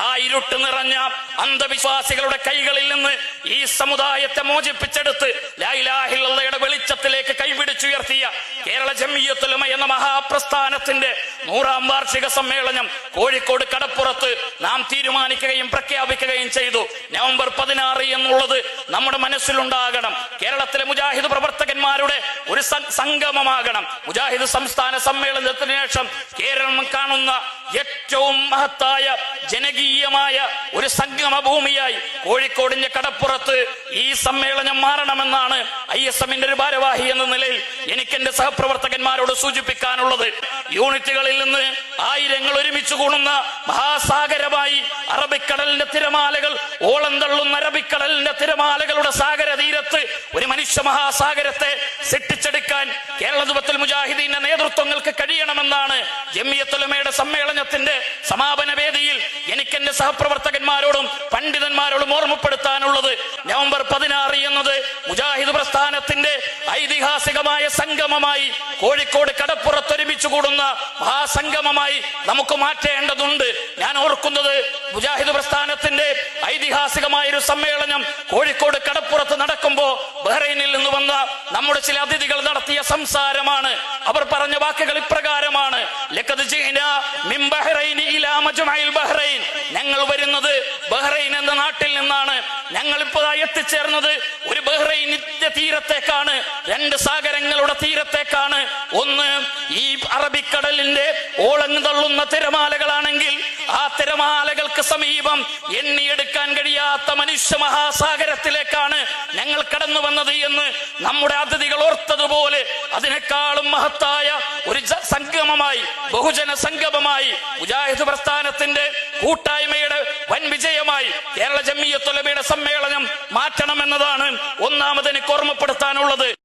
ആ ഇരുട്ട് നിറഞ്ഞ അന്ധവിശ്വാസികളുടെ കൈകളിൽ നിന്ന് ഈ സമുദായത്തെ മോചിപ്പിച്ചെടുത്ത് ലാ ഇലാഹ ഇല്ലല്ലാഹയുടെ വെളിച്ചത്തിലേക്ക് കൈപിടിച്ചുയർത്തിയ കേരള ജംഇയ്യത്തുൽ ഉലമ എന്ന മഹാപ്രസ്ഥാനത്തിന്റെ 100ാം വാർഷിക സമ്മേളനം കോഴിക്കോട് കടപ്പുറത്ത് നാം തീരുമാനിക്കുകയും പ്രഖ്യാപിക്കുകയും ചെയ്തു. നവംബർ 16 എന്നുള്ളത് നമ്മുടെ മനസ്സിലുണ്ടാകണം. കേരളത്തിലെ മുജാഹിദ് പ്രവർത്തകന്മാരുടെ ഒരു സംഗമമാകണം. മുജാഹിദ് സംസ്ഥാന സമ്മേളനത്തിന് ശേഷം കേരളം കാണുന്ന ഏറ്റവും മഹത്തായ ജനകീയമായ ഒരു സംഗമ ഭൂമിയായി കോഴിക്കോടിന്റെ കടപ്പുറത്ത് ഈ സമ്മേളനം മാറണമെന്നാണ് ISMന്റെ ഒരു ഭാരവാഹി എന്ന നിലയിൽ എനിക്ക് എന്റെ സഹപ്രവർത്തകന്മാരോട് സൂചിപ്പിക്കാനുള്ളത്. യൂണിറ്റുകളിൽ നിന്ന് ആയിരങ്ങൾ ഒരുമിച്ച് കൂടുന്ന മഹാസാഗരമായി അറബിക്കടലിന്റെ തിരമാലകൾ ഓളം തള്ളുന്ന അറബിക്കടലിന്റെ തിരമാലകളുടെ സാഗര തീരത്ത് ഒരു മനുഷ്യ മഹാസാഗരത്തെ സൃഷ്ടിച്ചെടുക്കാൻ കേരള ദുബത്തുൽ മുജാഹിദീന്റെ നേതൃത്വങ്ങൾക്ക് കഴിയണമെന്നാണ് ജംഇയ്യത്തുൽ ഉലമയുടെ സമ്മേളനത്തിന്റെ സമാപന വേദിയിൽ എനിക്ക് എന്റെ സഹപ്രവർത്തകന്മാരോടും പണ്ഡിതന്മാരോടും ഓർമ്മപ്പെടുത്താനുള്ളത്. നവംബർ 16 എന്നത് മുജാഹിദ് പ്രസ്ഥാനത്തിന്റെ ഐതിഹാസികമായ സംഗമമായി കോഴിക്കോട് കടപ്പുറത്ത് ഒരുമിച്ച് കൂടുന്ന മഹാസംഗമമായി നമുക്ക് മാറ്റേണ്ടതുണ്ട്. ഞാൻ ഓർക്കുന്നത് മുജാഹിദ് പ്രസ്ഥാനത്തിന്റെ ഐതിഹാസികമായ ഒരു സമ്മേളനം കോഴിക്കോട് കടപ്പുറത്ത് നടക്കുമ്പോ ബഹ്റൈനിൽ നിന്ന് വന്ന നമ്മുടെ ചില അതിഥികൾ നടത്തിയ സംസാരമാണ്. അവർ പറഞ്ഞ വാക്കുകൾ ഇപ്രകാരമാണ്: ഞങ്ങൾ വരുന്നത് ബഹ്റൈൻ എന്ന നാട്ടിൽ നിന്നാണ്. ഞങ്ങൾ ഇപ്പോൾ എത്തിച്ചേർന്നത് ഒരു ബഹ്റൈനിന്റെ തീരത്തേക്കാണ്, 2 സാഗരങ്ങളുടെ തീരത്തേക്കാണ്. ഒന്ന് ഈ അറബിക്കടലിന്റെ ഓളങ്ങ് തള്ളുന്ന തിരമാലകളാണെങ്കിൽ ആ തിരമാലകൾക്ക് സമീപം എണ്ണിയെടുക്കാൻ കഴിയാത്ത മനുഷ്യ മഹാസാഗരത്തിലേക്കാണ് ഞങ്ങൾ കടന്നു വന്നത് എന്ന് നമ്മുടെ അതിഥികൾ ഓർത്തതുപോലെ അതിനേക്കാളും മഹത്തായ ഒരു സംഗമമായി, ബഹുജന സംഗമമായി, മുജാഹിദ് പ്രസ്ഥാനത്തിന്റെ കൂട്ടായ്മയുടെ വൻ വിജയമായി കേരള ജംഇയ്യത്തുൽ ഉലമയുടെ സമ്മേളനം മാറ്റണമെന്നതാണ് ഒന്നാമത് എനിക്ക് ഓർമ്മപ്പെടുത്താനുള്ളത്.